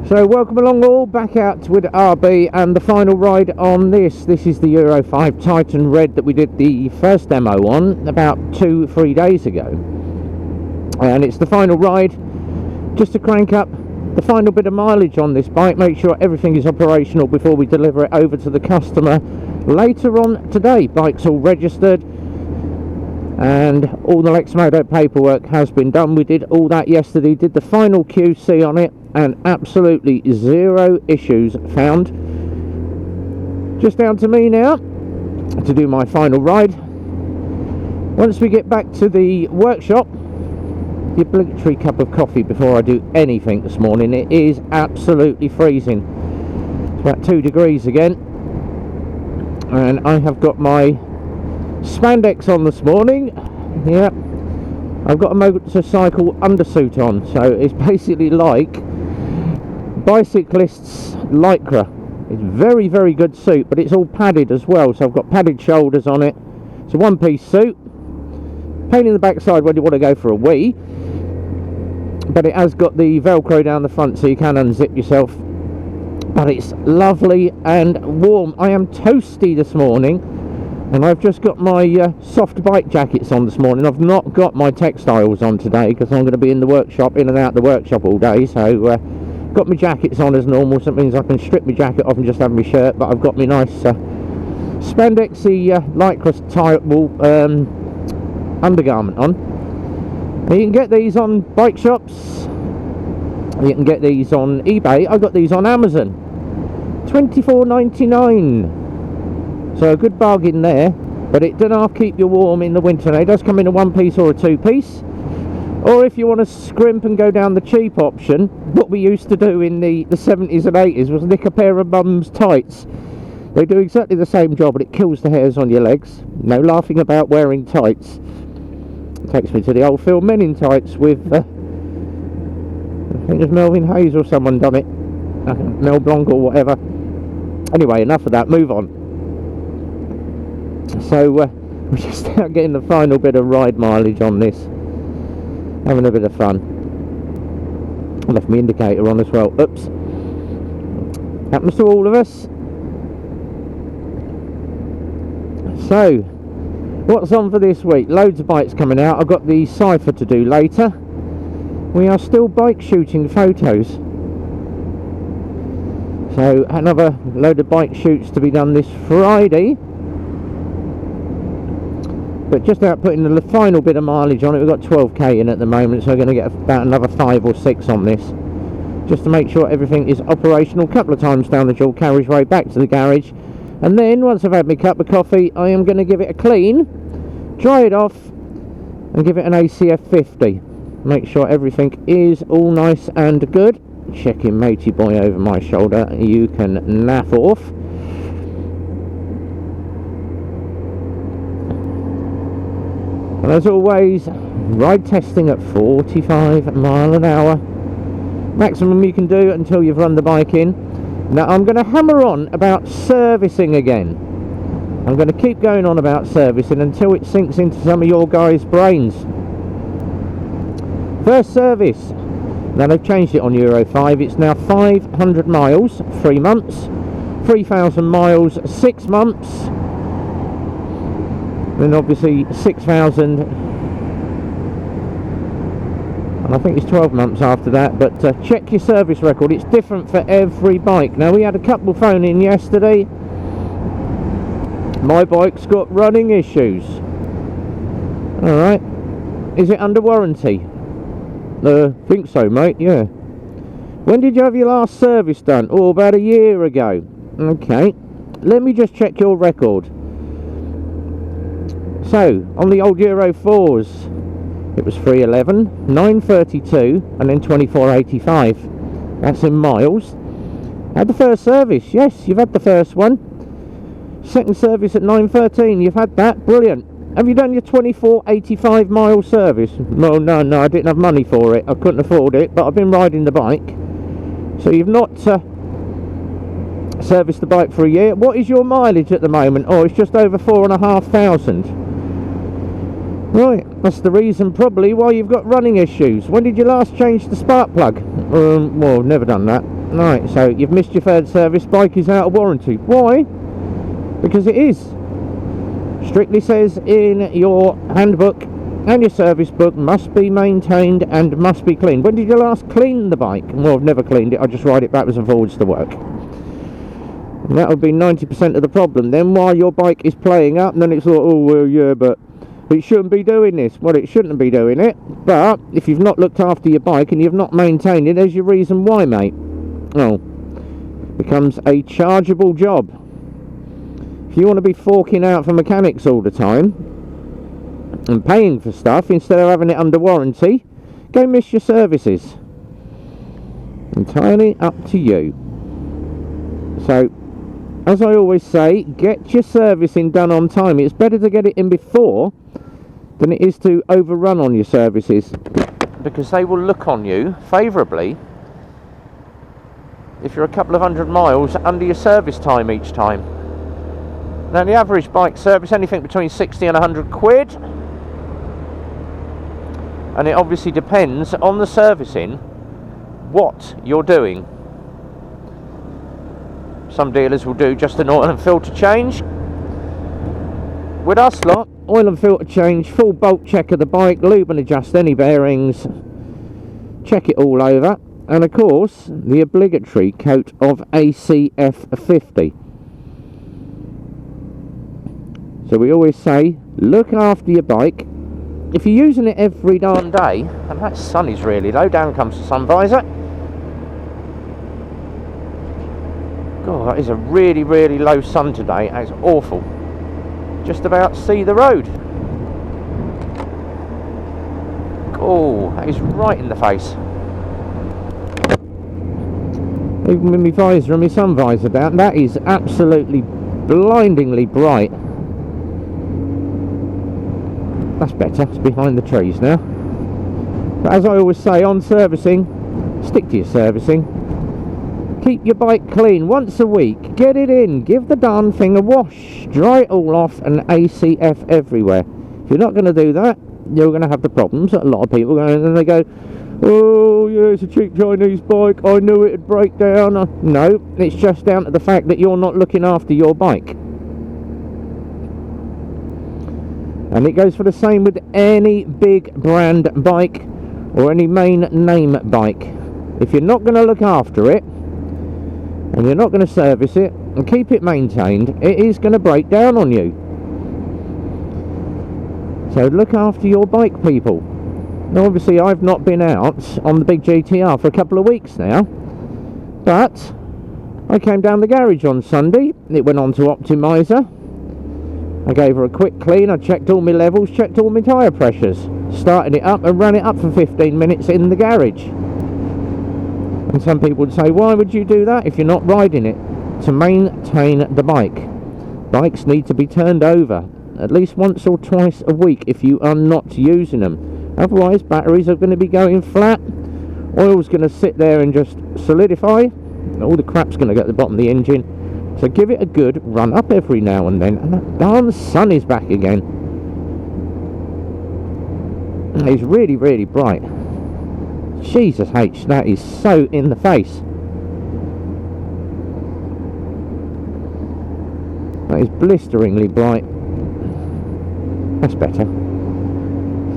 So welcome along all, back out with RB and the final ride on this. This is the Euro 5 Titan Red that we did the first demo on about 2-3 days ago. And it's the final ride, just to crank up the final bit of mileage on this bike, make sure everything is operational before we deliver it over to the customer later on today. Bike's all registered and all the Lexmoto paperwork has been done. We did all that yesterday, did the final QC on it, and absolutely zero issues found. Just down to me now to do my final ride. Once we get back to the workshop, the obligatory cup of coffee before I do anything this morning. It is absolutely freezing. It's about 2 degrees again, and I have got my spandex on this morning. Yeah, I've got a motorcycle undersuit on, so it's basically like Bicyclists Lycra. It's very, very good suit, but it's all padded as well, so I've got padded shoulders on it. It's a one-piece suit, pain in the backside when you want to go for a wee, but it has got the velcro down the front so you can unzip yourself. But it's lovely and warm. I am toasty this morning, and I've just got my soft bike jackets on this morning. I've not got my textiles on today because I'm going to be in the workshop, in and out the workshop all day, so got my jackets on as normal, so it means I can strip my jacket off and just have my shirt, but I've got my nice spandexy Lycra undergarment on. Now, you can get these on bike shops, you can get these on eBay. I got these on Amazon, $24.99, so a good bargain there, but it does not keep you warm in the winter. Now, it does come in a one-piece or a two-piece, or if you want to scrimp and go down the cheap option, what we used to do in the 70s and 80s was nick a pair of mum's tights. They do exactly the same job, but it kills the hairs on your legs. No laughing about wearing tights. It takes me to the old Phil Men tights with I think it was Melvin Hayes or someone done it, Mel Blanc or whatever. Anyway, enough of that, move on. So we're just out getting the final bit of ride mileage on this, having a bit of fun. I left my indicator on as well. Oops, happens to all of us. So what's on for this week? Loads of bikes coming out. I've got the Cypher to do later. We are still bike shooting photos, so another load of bike shoots to be done this Friday. But just out putting the final bit of mileage on it. We've got 12k in at the moment, so we're going to get about another 5 or 6 on this, just to make sure everything is operational. A couple of times down the dual carriageway back to the garage, and then once I've had my cup of coffee, I am going to give it a clean, dry it off, and give it an ACF 50. Make sure everything is all nice and good. Checking matey boy over my shoulder, you can naff off. And as always, ride testing at 45 mile an hour. Maximum you can do until you've run the bike in. Now I'm going to hammer on about servicing again. I'm going to keep going on about servicing until it sinks into some of your guys' brains. First service. Now they've changed it on Euro 5. It's now 500 miles, 3 months. 3,000 miles, 6 months. Then obviously 6,000, and I think it's 12 months after that. But check your service record. It's different for every bike. Now we had a couple phone in yesterday. My bike's got running issues. Alright, is it under warranty? Think so, mate. Yeah. When did you have your last service done? Oh, about a year ago. Okay, let me just check your record. So, on the old Euro 4s, it was 311, 932, and then 2485. That's in miles. Had the first service. Yes, you've had the first one. Second service at 913. You've had that. Brilliant. Have you done your 2485 mile service? No, I didn't have money for it. I couldn't afford it, but I've been riding the bike. So you've not serviced the bike for a year. What is your mileage at the moment? Oh, it's just over 4,500. Right, that's the reason probably why you've got running issues. When did you last change the spark plug? Well, never done that. Right, so you've missed your third service, bike is out of warranty. Why? Because it is. Strictly says in your handbook and your service book, must be maintained and must be cleaned. When did you last clean the bike? Well, I've never cleaned it, I just ride it backwards and forwards to work. And that would be 90% of the problem. Then while your bike is playing up, and then it's like, oh well, yeah, but it shouldn't be doing this. Well, it shouldn't be doing it, but if you've not looked after your bike and you've not maintained it, there's your reason why, mate. Oh, becomes a chargeable job. If you want to be forking out for mechanics all the time and paying for stuff instead of having it under warranty, go miss your services. Entirely up to you. So, as I always say, get your servicing done on time. It's better to get it in before than it is to overrun on your services, because they will look on you favourably if you're a couple of 100 miles under your service time each time. Now, the average bike service, anything between 60 and 100 quid, and it obviously depends on the servicing what you're doing. Some dealers will do just an oil and filter change. With us lot, oil and filter change, full bolt check of the bike, lube and adjust any bearings, check it all over, and of course the obligatory coat of ACF 50. So we always say, look after your bike. If you're using it every darn day, and that sun is really low, down comes the sun visor. God, that is a really, really low sun today. That is awful. Just about see the road. Oh, that is right in the face. Even with my visor and my sun visor down, that is absolutely blindingly bright. That's better, it's behind the trees now. But as I always say, on servicing, stick to your servicing. Keep your bike clean once a week. Get it in, give the darn thing a wash, dry it all off, and ACF everywhere. If you're not going to do that, you're going to have the problems that a lot of people go, and then they go, oh yeah, it's a cheap Chinese bike, I knew it'd break down. No, it's just down to the fact that you're not looking after your bike. And it goes for the same with any big brand bike or any main name bike. If you're not going to look after it and you're not going to service it and keep it maintained, it is going to break down on you. So look after your bike, people. Now obviously I've not been out on the big GTR for a couple of weeks now, but I came down the garage on Sunday. It went on to Optimizer. I gave her a quick clean, I checked all my levels, checked all my tyre pressures, started it up and ran it up for 15 minutes in the garage. And some people would say, why would you do that if you're not riding it? To maintain the bike. Bikes need to be turned over at least once or twice a week if you are not using them. Otherwise batteries are going to be going flat, oil's going to sit there and just solidify, all the crap's going to get at the bottom of the engine. So give it a good run up every now and then. And that darn sun is back again. It's really, really bright. Jesus H, that is so in the face. That is blisteringly bright. That's better.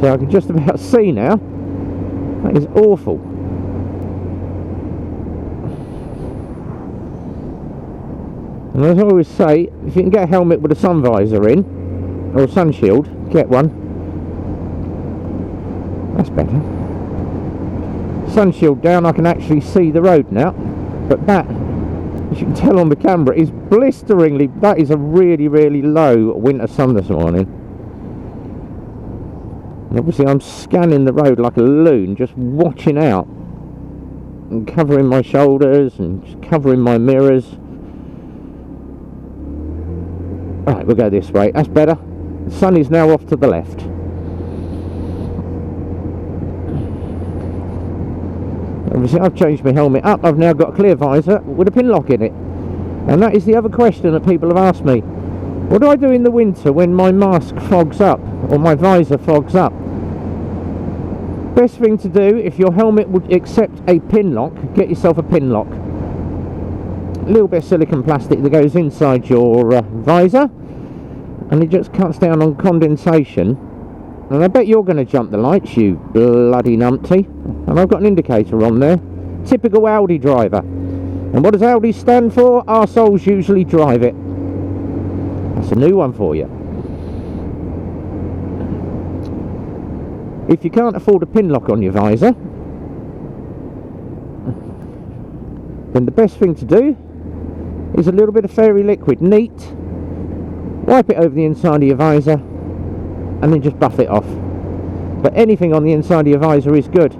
So I can just about see now. That is awful. And as I always say, if you can get a helmet with a sun visor in, or a sun shield, get one. That's better. Sun shield down, I can actually see the road now. But that, as you can tell on the camera, is blisteringly, that is a really, really low winter sun this morning. And obviously I'm scanning the road like a loon, just watching out. And covering my shoulders and just covering my mirrors. Right, we'll go this way, that's better. The sun is now off to the left. Obviously I've changed my helmet up, I've now got a clear visor with a pin lock in it. And that is the other question that people have asked me. What do I do in the winter when my mask fogs up, or my visor fogs up? Best thing to do, if your helmet would accept a pin lock, get yourself a pin lock. little bit of silicone plastic that goes inside your visor, and it just cuts down on condensation. And I bet you're going to jump the lights, you bloody numpty. And I've got an indicator on there. Typical Audi driver. And what does Audi stand for? Arseholes usually drive it. That's a new one for you. If you can't afford a pin lock on your visor, then the best thing to do is a little bit of fairy liquid, neat. Wipe it over the inside of your visor, and then just buff it off. But anything on the inside of your visor is good.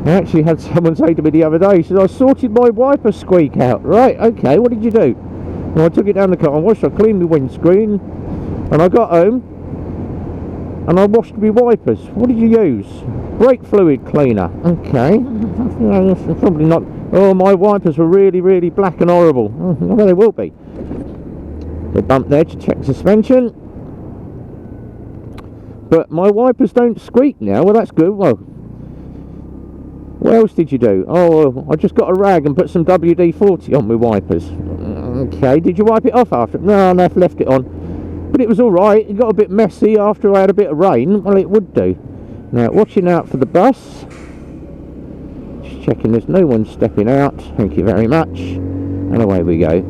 I actually had someone say to me the other day, he said, I sorted my wiper squeak out. Right, okay, what did you do? Well, I took it down the car and washed, I cleaned my windscreen, and I got home and I washed my wipers. What did you use? Brake fluid cleaner. Okay. Probably not. Oh, my wipers were really, really black and horrible. Well, they will be. The bump there to check suspension. But my wipers don't squeak now. Well, that's good. Well, what else did you do? Oh, I just got a rag and put some WD-40 on my wipers. Okay, did you wipe it off after? No, I've left it on. But it was alright. It got a bit messy after I had a bit of rain. Well, it would do. Now, watching out for the bus. Just checking there's no one stepping out. Thank you very much. And away we go.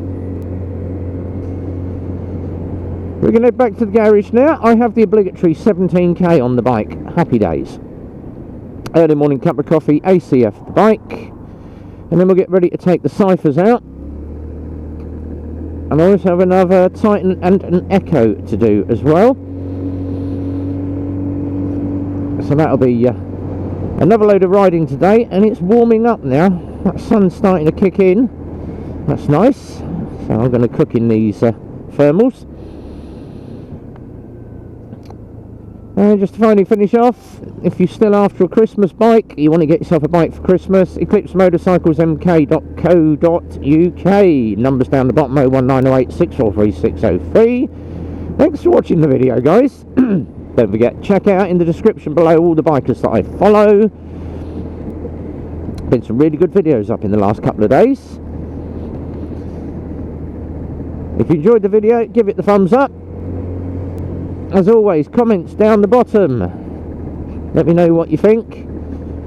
We're going to head back to the garage now. I have the obligatory 17k on the bike. Happy days. Early morning cup of coffee, ACF the bike. And then we'll get ready to take the ciphers out. And I also have another Titan and an Echo to do as well. So that'll be another load of riding today. And it's warming up now. That sun's starting to kick in. That's nice. So I'm going to cook in these thermals. Just to finally finish off, if you're still after a Christmas bike, you want to get yourself a bike for Christmas, Eclipse Motorcycles mk.co.uk. Numbers down the bottom, 01908 643 603. Thanks for watching the video, guys. Don't forget, check out in the description below all the bikers that I follow. Been some really good videos up in the last couple of days. If you enjoyed the video, give it the thumbs up. As always, comments down the bottom. Let me know what you think.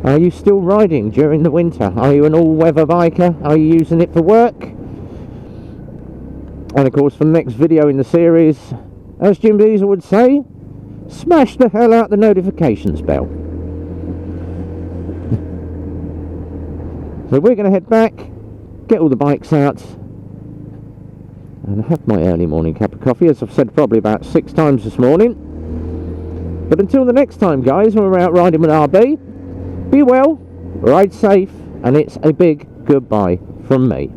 Are you still riding during the winter? Are you an all-weather biker? Are you using it for work? And of course, for the next video in the series, as Jim Diesel would say, smash the hell out the notifications bell. So we're going to head back, get all the bikes out, and have my early morning cup of coffee, as I've said probably about 6 times this morning. But until the next time, guys, when we're out riding with RB, be well, ride safe, and it's a big goodbye from me.